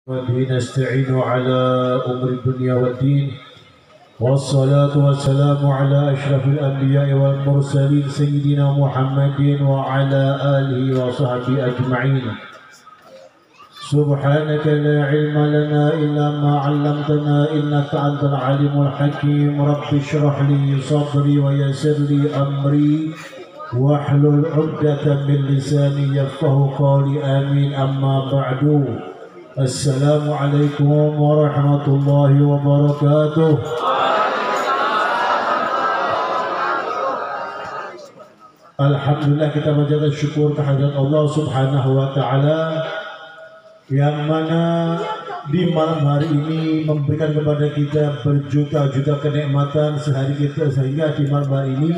وبه نستعين على أمر الدنيا والدين والصلاة والسلام على أشرف الأنبياء والمرسلين سيدنا محمد وعلى آله وصحبه أجمعين. سبحانك لا علم لنا إلا ما علمتنا إنك أنت العليم الحكيم. رب اشرح لي صدري ويسر لي أمري واحلل عقدة من لساني يفقه قولي آمين. أما بعد، Assalamualaikum warahmatullahi wabarakatuh. Alhamdulillah, kita menjaga syukur kehadirat Allah Subhanahu wa Ta'ala yang mana di malam hari ini memberikan kepada kita berjuta-juta kenikmatan sehari kita, sehingga di malam hari ini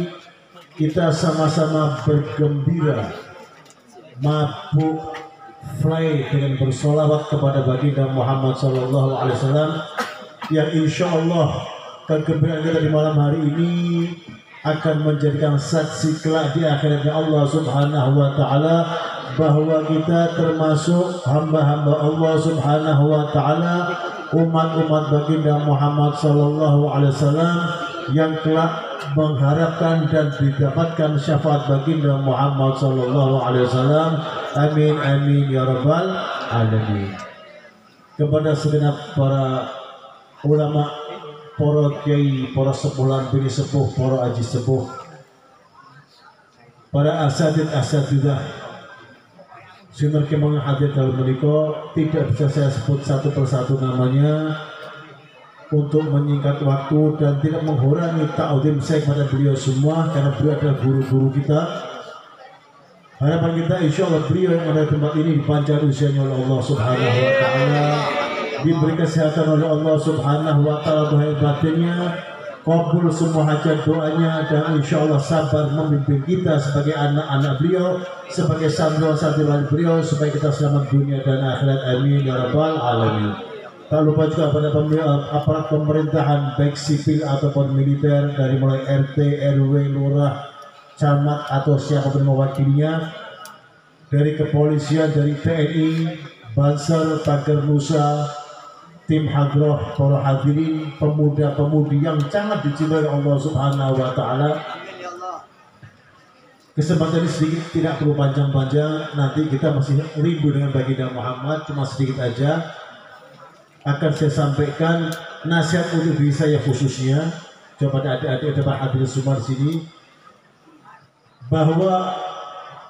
kita sama-sama bergembira, mabuk fly dengan bersolawat kepada baginda Muhammad Sallallahu Alaihi Wasallam, yang insya Allah kegembiraan kita di malam hari ini akan menjadikan saksi kelak di akhiratnya Allah Subhanahu Wa Taala bahwa kita termasuk hamba-hamba Allah Subhanahu Wa Taala, umat-umat baginda Muhammad Sallallahu Alaihi Wasallam yang kelak mengharapkan dan didapatkan syafaat baginda Muhammad Sallallahu Alaihi Wasallam. Amin amin ya rabbal alamin. Kepada segenap para ulama, para kiai, para sepuh bini sepuh, para haji sepuh, para asatidah sinar kemang hadir dalam menika, tidak bisa saya sebut satu persatu namanya untuk menyingkat waktu dan tidak mengurangi ta'zim saya kepada beliau semua, karena beliau adalah guru-guru kita. Harapan kita insya Allah beliau yang ada di tempat ini dipanjang usianya oleh Allah Subhanahu Wa Taala, diberi kesehatan oleh Allah Subhanahu Wa Taala doa batinnya, kabul semua hajat doanya, dan insya Allah sabar memimpin kita sebagai anak-anak beliau, sebagai santriwan-santriwan beliau, supaya kita selamat dunia dan akhirat. Amin ya rabbal alamin. Tak lupa juga pada aparat pemerintahan baik sipil ataupun militer, dari mulai RT, RW, lurah, camat atau siapapun mewakilinya, dari kepolisian, dari TNI, Banser, Tagar Nusa, tim Hadroh, para hadirin, pemuda-pemudi yang sangat dicintai Allah Subhanahu Wa Taala. Kesempatan ini sedikit, tidak perlu panjang-panjang, nanti kita masih rindu dengan baginda Muhammad, cuma sedikit aja akan saya sampaikan nasihat untuk diri saya khususnya, kepada adik-adik dapat hadir semua di sini, bahwa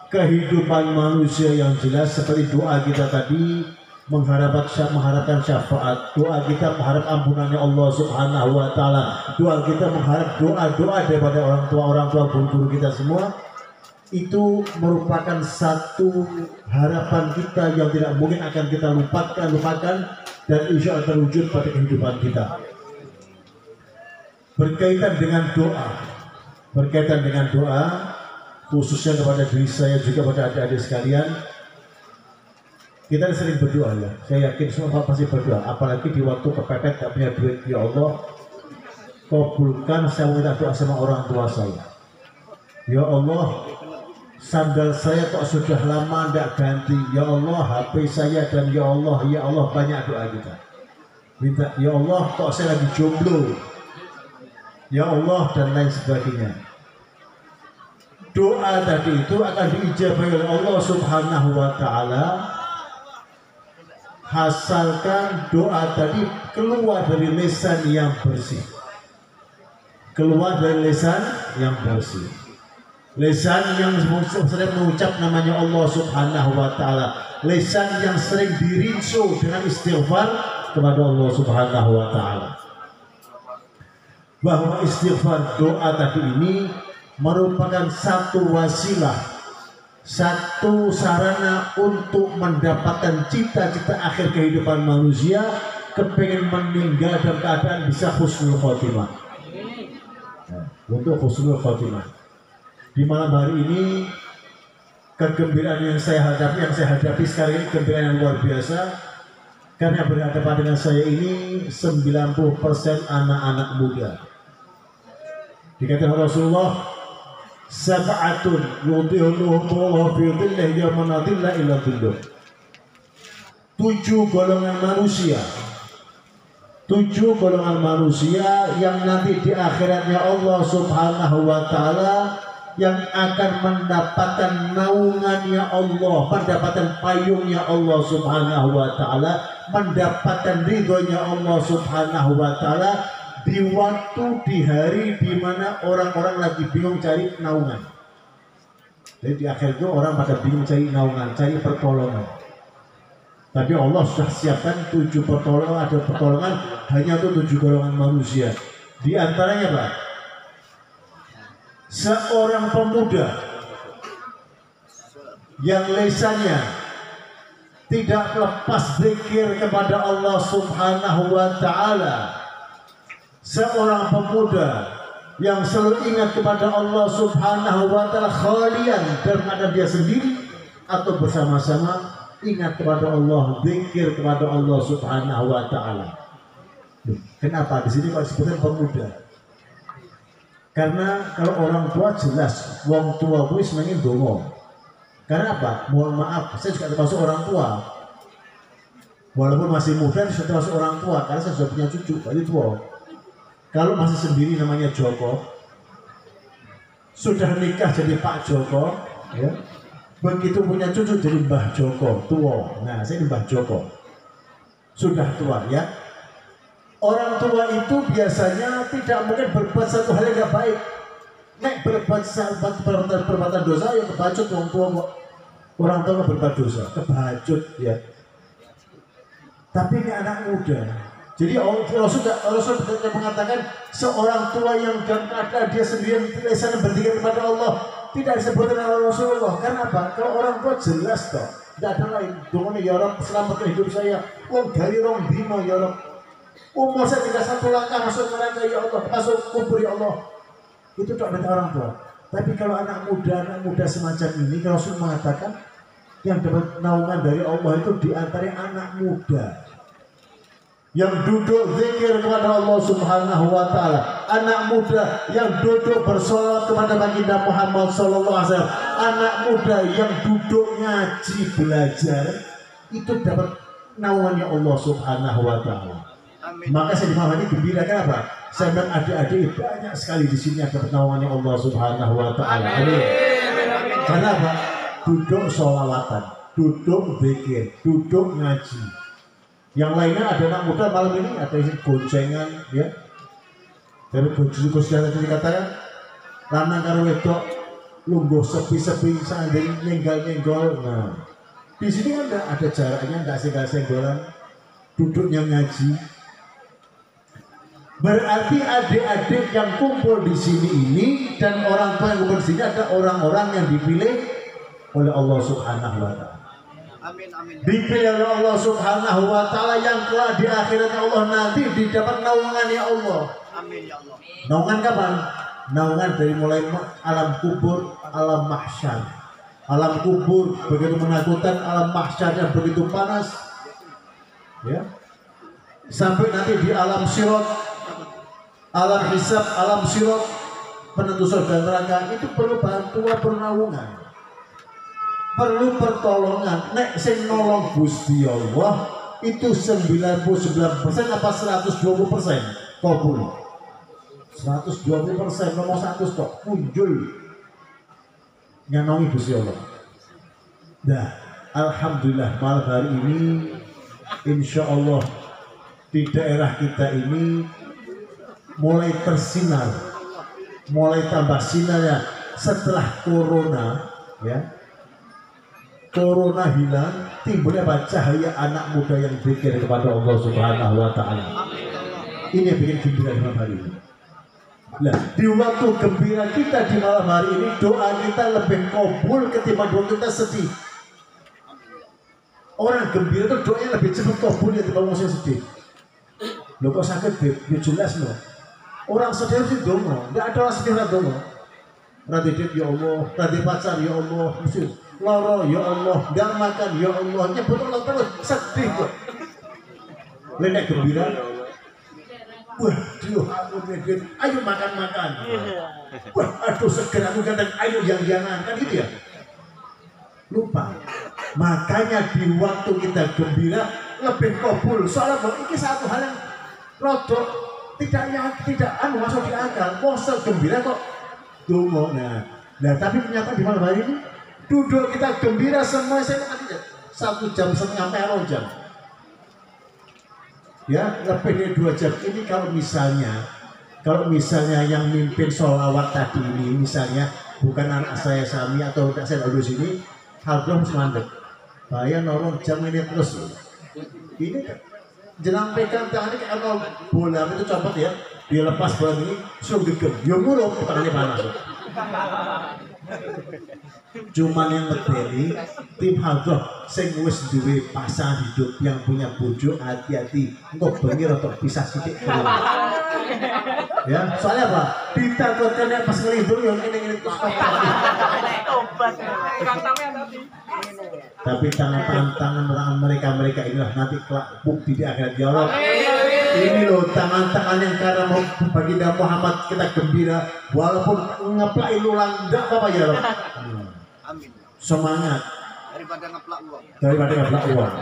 kehidupan manusia yang jelas seperti doa kita tadi mengharapkan syafaat, doa kita mengharap ampunannya Allah Subhanahu Wa Taala, doa kita mengharap doa-doa daripada orang tua guru-guru kita semua, itu merupakan satu harapan kita yang tidak mungkin akan kita lupakan dan insya Allah terwujud pada kehidupan kita. Berkaitan dengan doa, khususnya kepada diri saya juga pada adik-adik sekalian, kita sering berdoa ya. Saya yakin semua pasti berdoa, apalagi di waktu kepepet tak punya duit. Ya Allah, kabulkan saya minta doa sama orang tua saya. Ya Allah, sandal saya kok sudah lama tidak ganti. Ya Allah, HP saya, dan ya Allah banyak doa kita. Minta, ya Allah kok saya lagi jomblo. Ya Allah, dan lain sebagainya. Doa tadi itu akan diijabah oleh Allah Subhanahu Wa Taala, asalkan doa tadi keluar dari lisan yang bersih. Keluar dari lisan yang bersih. Lisan yang sering mengucap namanya Allah Subhanahu Wa Taala. Lisan yang sering dirinso dengan istighfar kepada Allah Subhanahu Wa Taala. Bahwa istighfar doa tadi ini merupakan satu wasilah, satu sarana untuk mendapatkan cita-cita akhir kehidupan manusia, kepengen meninggal dalam keadaan bisa husnul khotimah. Untuk husnul khotimah. Di malam hari ini, kegembiraan yang saya hadapi sekarang ini kegembiraan yang luar biasa, karena berhadapan dengan saya ini 90% anak-anak muda. Dikatakan Rasulullah, sab'atun yudhilluhumullahu fi dhillihi yawma la dhilla illa dhilluh. 7 golongan manusia. 7 golongan manusia yang nanti di akhiratnya Allah Subhanahu wa Ta'ala yang akan mendapatkan naungannya Allah, mendapatkan payungnya Allah Subhanahu wa Ta'ala, mendapatkan ridhonya Allah Subhanahu wa Ta'ala di waktu, di hari di mana orang-orang lagi bingung cari naungan. Jadi di akhir itu orang pada bingung cari naungan, cari pertolongan. Tapi Allah sudah siapkan 7 pertolongan, ada pertolongan hanya untuk 7 golongan manusia. Di antaranya Pak, seorang pemuda yang lisannya tidak lepas zikir kepada Allah Subhanahu wa Ta'ala, seorang pemuda yang selalu ingat kepada Allah Subhanahu wa Ta'ala khalian, daripada dia sendiri atau bersama-sama, ingat kepada Allah, zikir kepada Allah Subhanahu wa Ta'ala. Kenapa di sini kok disebutkan pemuda? Karena kalau orang tua jelas, wong tua kuwi senenge ndonga. Karena apa? Mohon maaf, saya juga termasuk orang tua. Walaupun masih muda, saya termasuk orang tua karena saya sudah punya cucu, jadi tua. Kalau masih sendiri namanya Joko, sudah nikah jadi Pak Joko, ya. Begitu punya cucu jadi Mbah Joko, tua. Nah, saya Mbah Joko. Sudah tua, ya. Orang tua itu biasanya tidak mungkin berbuat satu hal yang tidak baik. Nek berbuat perbuatan dosa yang kebacut orang tua kok. Orang tua berbuat dosa, kebacut ya. Tapi ini anak muda. Jadi Rasul mengatakan seorang tua yang dalam keadaan dia sendiri lisannya berzikir kepada Allah tidak disebutkan oleh Rasulullah. Karena apa? Kalau orang tua jelas toh, tidak ada lain. Dongone ya Rabb, selamatkan hidup saya. Wong dari rong dino ya Rabb. Umur saya tinggal 1 langkah masuk neraka ya Allah, masuk kubur ya Allah. Itu tak ada orang tua. Tapi kalau anak muda semacam ini, Rasul mengatakan yang dapat naungan dari Allah itu diantara anak muda yang duduk zikir kepada Allah Subhanahu wa Ta'ala, anak muda yang duduk bersolawat kepada baginda Muhammad Sallallahu Alaihi Wasallam, anak muda yang duduk ngaji belajar, itu dapat naungannya Allah Subhanahu wa Ta'ala. Maka saya di malam ini gembira, kenapa? Saya bilang adik-adik banyak sekali di sini yang dapat naungannya Allah Subhanahu wa Ta'ala. Amin. Karena apa? Duduk sholawatan, duduk zikir, duduk ngaji. Yang lainnya ada anak muda malam ini ada isi goncengan, ya. Dari Gus yang tadi dikatakan, lanang karo wedok lungguh sepi-sepi sambil nyenggol-nyenggol. Nah, di sini kan ada jaraknya, nggak senggol-senggolan, duduknya ngaji. Berarti adik-adik yang kumpul di sini ini dan orang tua yang kumpul di sini ada orang-orang yang dipilih oleh Allah Subhanahu wa Ta'ala. Amin, amin. Dipilih oleh Allah Subhanahu wa Ta'ala yang kelak di akhirat Allah nanti didapat naungan ya Allah. Amin ya Allah. Naungan kapan? Naungan dari mulai alam kubur, alam mahsyar. Alam kubur begitu menakutkan, alam mahsyarnya begitu panas. Ya. Sampai nanti di alam sirat, alam hisab, alam sirat, penentu surga neraka, itu perlu bantuan, perlu naungan, perlu pertolongan. Nek sing nolong Gusti Allah itu 99% apa 120% kabul. 120% nomor 100 kok muncul nyanongi Gusti Allah. Nah, alhamdulillah malam hari ini insya Allah di daerah kita ini mulai tersinar, mulai tambah sinarnya setelah corona, ya. Corona hilang, timbulnya cahaya anak muda yang zikir kepada Allah Subhanahu wa Ta'ala. Ini yang bikin gembira di malam hari ini. Nah, di waktu gembira kita di malam hari ini, doa kita lebih kabul ketimbang doa kita sedih. Orang gembira itu doanya lebih cepat kabul ya daripada orang sedih. Loh kok sakit, Beb? Ya jelas loh. Orang sedih itu dongo, tidak ada orang sedih tidak dongo. Radit ya Allah, radit pacar ya Allah, mesti loro ya Allah, tidak makan ya Allah, nyebut Allah terus sedih kok. Lenek gembira, waduh aku medit, ayo makan. Wah aduh seger aku kadang ayo yang-jangan kan gitu ya. Lupa Makanya di waktu kita gembira lebih kabul. Soalnya bahwa ini satu hal yang rodok tidak masuk di akal. Masa gembira kok dongo. Nah tapi ternyata di malam hari ini duduk kita gembira semua. Saya tidak 1 jam setengah merah jam. Ya lebih dari 2 jam ini kalau misalnya yang mimpin sholawat tadi ini misalnya bukan anak saya Sami atau anak saya dulu sini, Hadrom semandek. Saya nolong jam ini terus. Ini jenang pegang tangannya kayak kalau bola itu copot ya, dia lepas bola ini, suruh gegem, dia murung, tangannya panas. Cuman yang medeni tim Hadrom sing wis duwe pasangan hidup yang punya bojo, hati-hati engko bengi rotok pisah sithik. Ya, soalnya apa? Ditakutkan yang pas ngelindung yang ini terus tobat. Tapi tangan-tangan mereka inilah nanti kelak bukti di akhirat ya Allah. Ini loh tangan-tangan yang karena mau baginda Muhammad kita gembira walaupun ngeplak ulang enggak apa-apa ya Allah. Amin. Semangat Daripada ngeplak uang.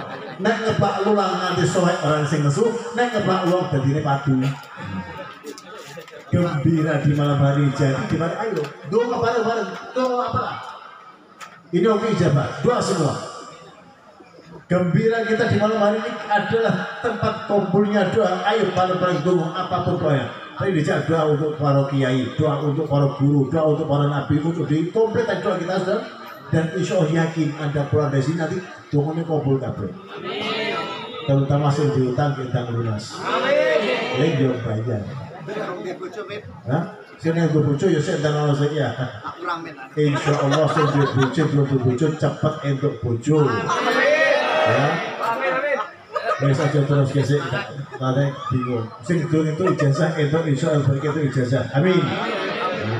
Nek ngeplak ulang nanti soalnya orang sing nesu, nek ngeplak uang dadine padu. Gembira di malam hari jadi gimana? Ayo doa bareng-bareng. Doa apa? Ini oke ijabah. Doa semua. Gembira kita di malam hari ini adalah tempat kumpulnya doa. Ayo bareng-bareng doa apapun doanya. Tadi dijak doa untuk para kiai, doa untuk para guru, doa untuk para nabi, untuk di komplit doa kita sudah. Dan insya Allah yakin Anda pulang dari sini nanti doanya kabul kabul. Terutama yang diutang kita lunas. Amin. Bayar. Hah? Sini yang berbucu ya saya dan Allah saya. Insya Allah saya berbucu belum berbucu cepat untuk bucu. Ya. Biasa saja terus gesek kadang bingung. Sing itu ijazah itu insya Allah itu ijazah. Amin.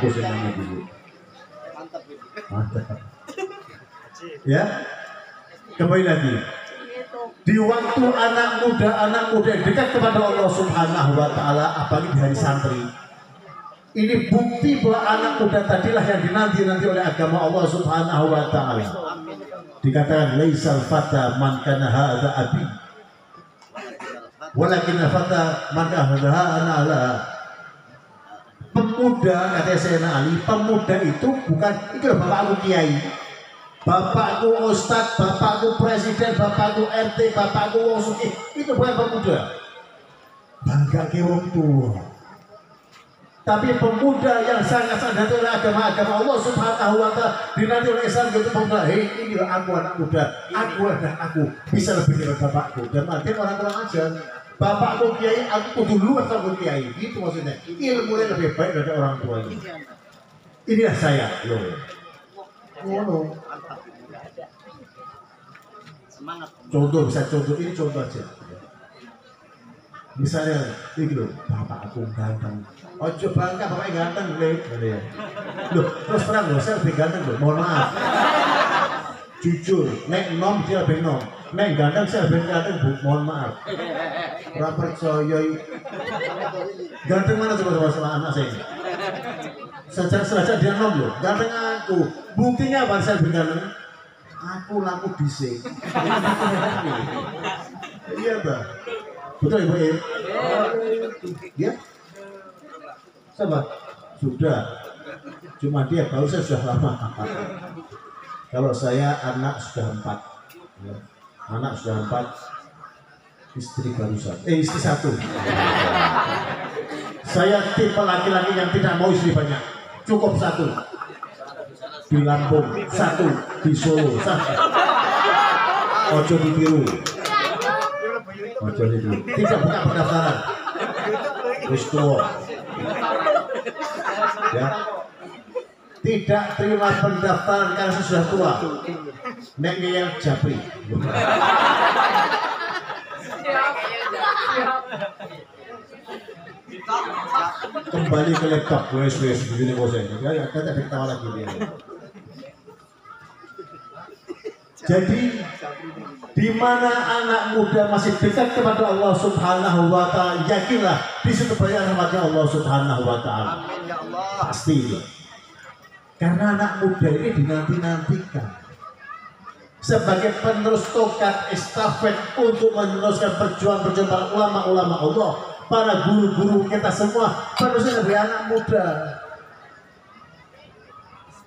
Itu senangnya dulu. Mantap. Ya. Kembali lagi. Di waktu anak muda dekat kepada Allah Subhanahu wa taala apalagi di hari santri. Ini bukti bahwa anak muda tadilah yang dinanti oleh agama Allah Subhanahu wa taala. Dikatakan laisal fata man kana hadza abi. Walakin fata man kana hadza ana. Pemuda kata Sayyidina Ali, pemuda itu bukan itu bapakku kiai. Bapakku ustadz, bapakku presiden, bapakku RT, bapakku wong sugih, itu bukan pemuda. Bangga ke wong tua. Tapi pemuda yang sangat dinanti oleh agama Allah Subhanahu wa taala, dinanti oleh Islam itu pemuda. Hei, inilah aku anak muda, aku bisa lebih dari bapakku. Dan artinya orang kurang ajar. Bapakku kiai, aku kudu luas sama kiai. Itu maksudnya. Ilmunya lebih baik dari orang tuanya. Inilah saya, loh. Semangat. Contoh ini contoh aja. Misalnya, ini loh, bapak aku ganteng. Ojo bangga bapaknya ganteng, loh. Terus terang loh, saya lebih ganteng loh. Mohon maaf. Jujur, nek nom dia lebih nom. Nek ganteng saya lebih ganteng, bu. Mohon maaf. Berapa percaya? Ganteng mana coba sama anak saya ini? Sejajar dia nom loh, ganteng aku. Buktinya apa saya lebih ganteng? Aku laku bising. Iya Mbak. Betul Ibu ya? Ya? Sama? Sudah. Cuma dia baru saya sudah lama. Kalau saya anak sudah 4. Anak sudah 4. Istri baru 1. Istri 1. Saya tipe laki-laki yang tidak mau istri banyak. Cukup 1. Di Lampung 1, di Solo 1. Ojo ditiru. Tidak buka pendaftaran. Wis tua. Ya. Tidak terima pendaftaran karena sudah tua. Nek ngeyel japri. Kembali ke laptop, wes begini bosnya. Ya, kita ketawa lagi dia. Jadi di mana anak muda masih dekat kepada Allah Subhanahu wa taala, yakinlah di situ banyak rahmatnya Allah Subhanahu wa taala. Amin ya Allah. Pasti. Karena anak muda ini dinanti-nantikan. sebagai penerus tongkat estafet untuk meneruskan perjuangan para ulama-ulama Allah, para guru-guru kita semua, penerusnya dari anak muda.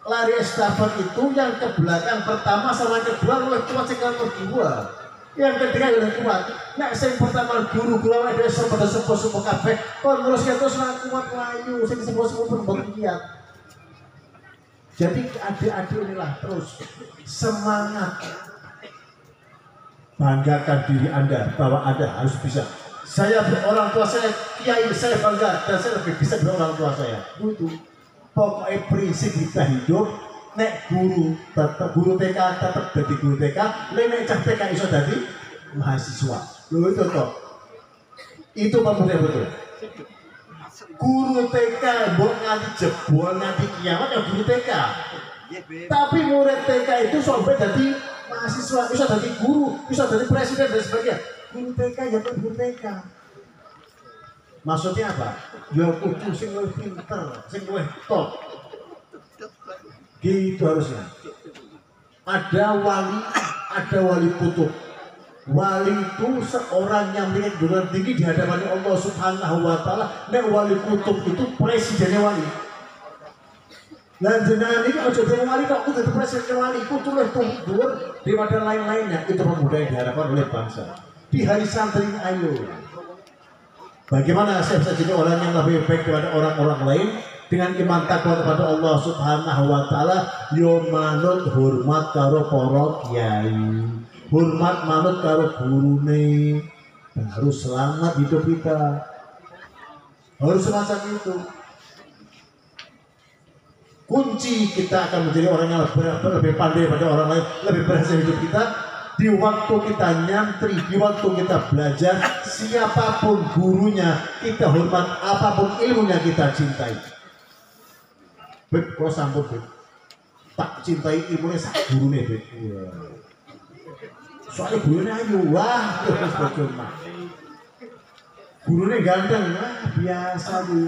Lari estafet itu yang ke belakang pertama sama kedua oleh kuat sekali kedua, yang ketiga oleh kuat. Nah, yang pertama guru-guru ada pada sepuh-sepuh kafe, penerusnya terus kuat layu, yang sepuh-sepuh berbagian. Jadi adik-adik inilah terus semangat, banggakan diri Anda bahwa Anda harus bisa. Saya orang tua saya kiai, saya bangga dan saya lebih bisa dari orang tua saya. Itu pokoknya prinsip kita hidup. Nek guru tetap guru TK tetap jadi guru TK, nek cah TK iso jadi mahasiswa. Loh itu toh. Itu pemuda betul. Guru TK mbok nganti jebol nganti kiamat ya guru TK. Tapi murid TK itu sampai jadi mahasiswa, bisa jadi guru, bisa jadi presiden dan sebagainya. Guru TK ya kan guru TK. Maksudnya apa? Ya kudu sing luwih pinter, sing luwih top. Gitu harusnya. Ada wali kutub. Wali itu seorang yang memiliki gelar tinggi di hadapan Allah Subhanahu wa taala. Nek wali kutub itu presidennya wali. Dan jenengan ini kalau jadi wali kok kudu jadi presiden wali, kudu lebih dhuwur daripada lain-lainnya. Itu pemuda yang diharapkan oleh bangsa. Di hari santri ayo. Bagaimana saya bisa jadi orang yang lebih baik daripada orang-orang lain dengan iman takwa kepada Allah Subhanahu wa taala, yo manut hormat karo para kiai. Hormat manut karo gurune, harus selamat hidup kita, harus semacam itu. Kunci kita akan menjadi orang yang lebih pandai daripada orang lain, lebih berhasil hidup kita di waktu kita nyantri, di waktu kita belajar. Siapapun gurunya kita hormat, apapun ilmunya kita cintai. Beb, kau sambut beb, tak cintai ilmunya sak gurune beb. Soalnya gurunya ayu, wah terus bagaimana? Gurunya ganteng, wah biasa bu.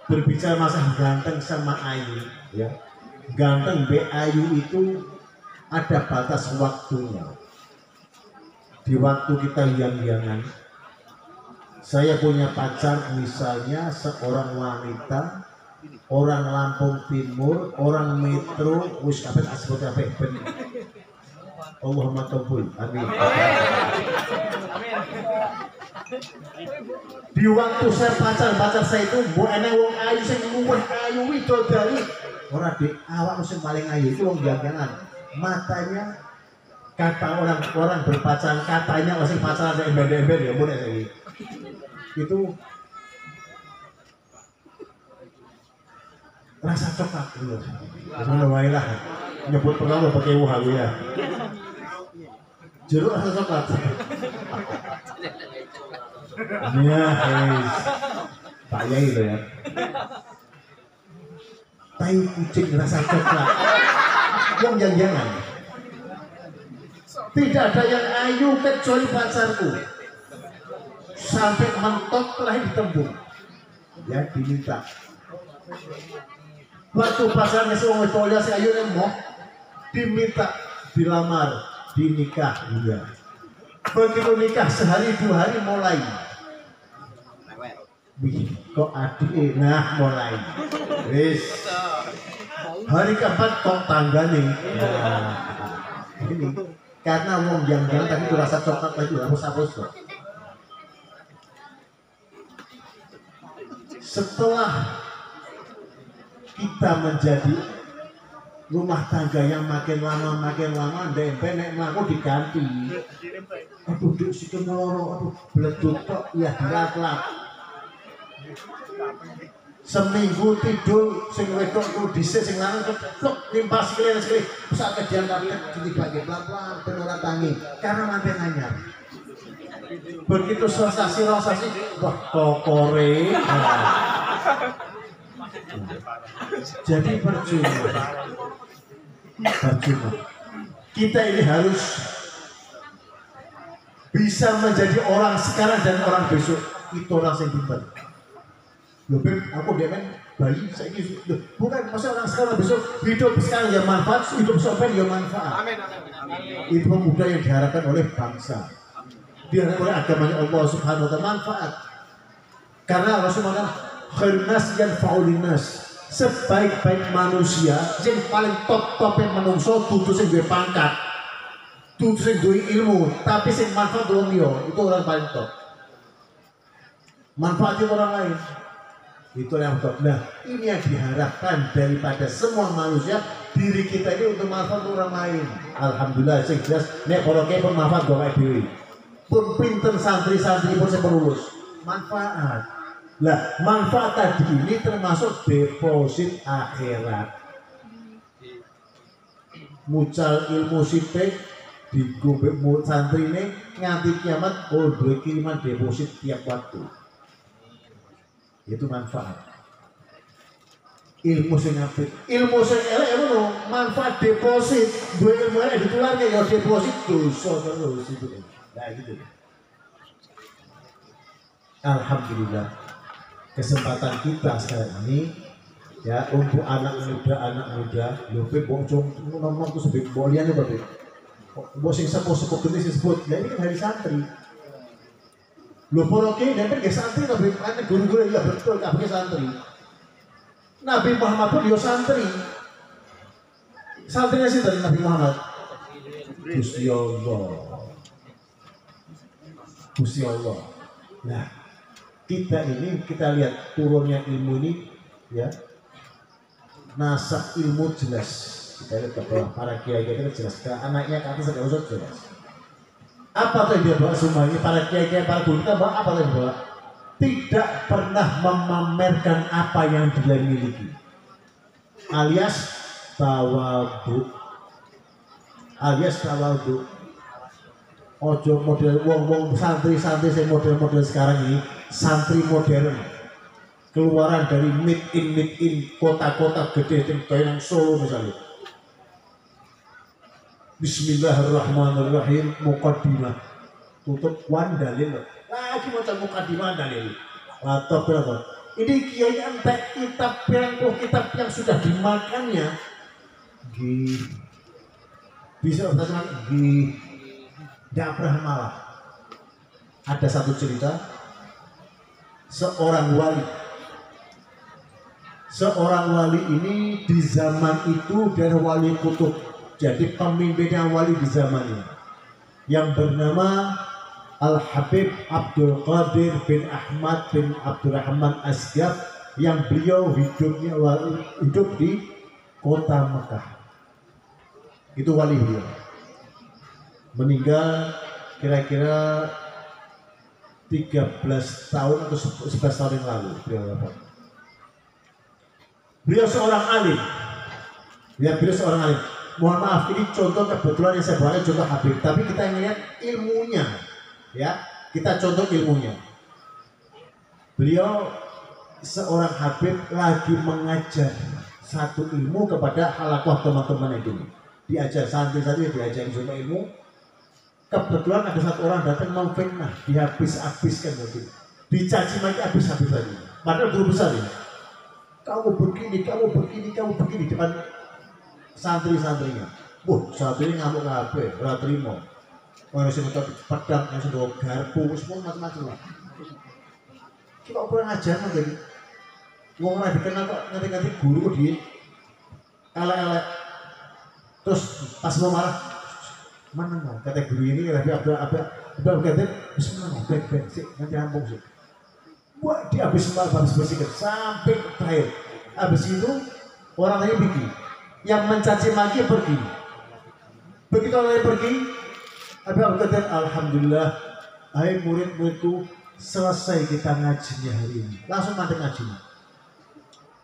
Berbicara masalah ganteng sama ayu, ya. Ganteng be ayu itu ada batas waktunya. Di waktu kita yang-yangan, saya punya pacar misalnya seorang wanita, orang Lampung Timur, orang Metro, wis kabeh asbot kabeh ben. Allahumma qabul. Amin. Di waktu saya pacar saya itu mbok enek wong ayu sing luwih ayu widodari. Ora dik, awak sing paling ayu itu wong jangan. Matanya kata orang berpacaran katanya masih pacaran ada ember-ember ya boleh saya. Itu rasa coklat dulu. Sebenarnya lah nyebut pernah pakai wuhalu ya. Jeruk rasa coklat. Ya, Pak Yai itu ya. Tai kucing rasa coklat. Yang jangan. Tidak ada yang ayu kecuali pacarku. Sampai mentok terakhir ditembung. Ya diminta. Waktu pacarnya semua tolnya si ayu mau diminta dilamar, dinikah dia. Begitu nikah sehari 2 hari mulai. Wih, kok adik nah mulai. Wis. Hari keempat kok tangga nih. Nah, ini karena wong yang tadi itu rasa coklat lagi hapus-hapus kok. Setelah kita menjadi rumah tangga yang makin lama ndempe nek mlaku diganti. Aduh dik situ loro, aduh bleduk tok ya dilat-lat. Seminggu tidur sing wedok ku dhisik sing lanang keplok limpah sikile sak kedian kabeh ditibake pelan-pelan ben ora tangi karena manten anyar. Begitu sensasi wah kokore. Jadi percuma. Kita ini harus bisa menjadi orang sekarang dan orang besok. Itu orang yang pintar. Loh, aku demen bayi saya ini bukan masa orang sekarang besok hidup sekarang ya manfaat, hidup sampai ya manfaat. Amin. Amin. Itu pemuda yang diharapkan oleh bangsa, diharapkan oleh agamanya Allah Subhanahu Wa Taala manfaat. Karena Rasulullah khairun nas yanfa'ul linnas, sebaik-baik manusia yang paling top-topnya manungsa dudu sing duwe pangkat, dudu sing duwe ilmu, tapi sing manfaat wong liya, itu orang paling top. Manfaatin orang lain. Itu yang top. Nah, ini yang diharapkan daripada semua manusia, diri kita ini untuk manfaat orang lain. Alhamdulillah sing jelas nek koroke pun manfaat gawe dhewe. Pun pinten santri-santri pun sepelulus. Manfaat. Lah, manfaat tadi ini termasuk deposit akhirat. Mucal ilmu sithik digobek santri ini nganti kiamat duwe kiriman deposit tiap waktu. Itu manfaat. Ilmu sing apik, ilmu sing elek ngono, manfaat deposit, duwe ilmu elek ditularke ya deposit dosa terus itu. Nah gitu. Alhamdulillah kesempatan kita sekarang ini ya untuk anak muda lho pe bocong ngomong tuh sebut boliane bae. Bos sing sepuh-sepuh gede disebut, ya ini kan hari santri. Lho poroke dan kan santri tapi kan guru-guru ya betul kabeh santri. Nabi Muhammad pun yo santri. Santrinya sih dari Nabi Muhammad. Gusti Allah. Gusti Allah. Nah, kita lihat turunnya ilmu ini ya. Nasab ilmu jelas. Kita lihat ke bawah para kiai kita jelas. Ke anaknya ke atas agak usah jelas. Apa yang dia bawa semua ini para kiai para guru kita bawa apa yang bawa? Tidak pernah memamerkan apa yang dia miliki, alias tawadhu. Ojo model wong santri saya model sekarang ini santri modern keluaran dari mid in kota-kota gede kayak Solo misalnya. Bismillahirrahmanirrahim, muqaddimah tutup wan dalil lagi macam muqaddimah dalil atau berapa ini kiai entek kitab yang sudah dimakannya bisa berarti tidak pernah malah. Ada satu cerita seorang wali ini di zaman itu dari wali kutub. Jadi pemimpinnya wali di zaman ini yang bernama Al-Habib Abdul Qadir bin Ahmad bin Abdurrahman Asgaf, yang beliau hidup di kota Mekah. Itu wali beliau. Meninggal kira-kira 13 tahun atau 11 tahun yang lalu beliau wafat. Beliau seorang alim. Ya, beliau seorang alim. Mohon maaf, ini contoh kebetulan yang saya bawa contoh Habib, tapi kita lihat ilmunya, ya kita contoh ilmunya. Beliau seorang Habib lagi mengajar satu ilmu kepada halakoh teman-teman itu, diajar santri-santri, diajar semua ilmu. Kebetulan ada satu orang datang memfitnah, dihabis-habiskan begitu, dicaci maki habis-habis lagi. Padahal guru besar ini, kamu begini depan santri-santrinya. Santri ngamuk kabeh, ora trimo. Ora sing pedang, yang sing garpu, semua macam-macam lah. Kita kurang ajar jadi. Wong ora dikenal kok ngerti-ngerti guru di elek-elek. Terus pas mau marah, mana kata guru ini apa bismillah, baik sih, nanti rampung sih. Wah, dia habis bersihkan sampai terakhir. Habis itu orang lain pergi. Yang mencaci maki pergi. Begitu orang lain pergi, Habib berkata, alhamdulillah, hai murid-muridku, selesai kita ngajinya hari ini. Langsung mati ngajinya.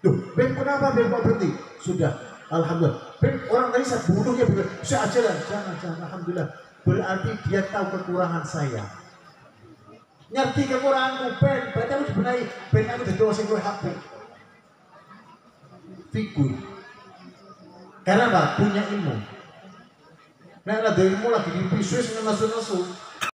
Duh, Ben kenapa Ben kok berhenti? Sudah, alhamdulillah. Ben orang tadi saya bunuhnya, saya ajaran, jangan, alhamdulillah. Berarti dia tahu kekurangan saya. Ngerti kekuranganku, Ben, berarti aku dibenahi. Ben aku jadi dosa gue HP. Figur. Karena apa? Punya ilmu. Nah, ada ilmu lagi di pisau, nesu-nesu.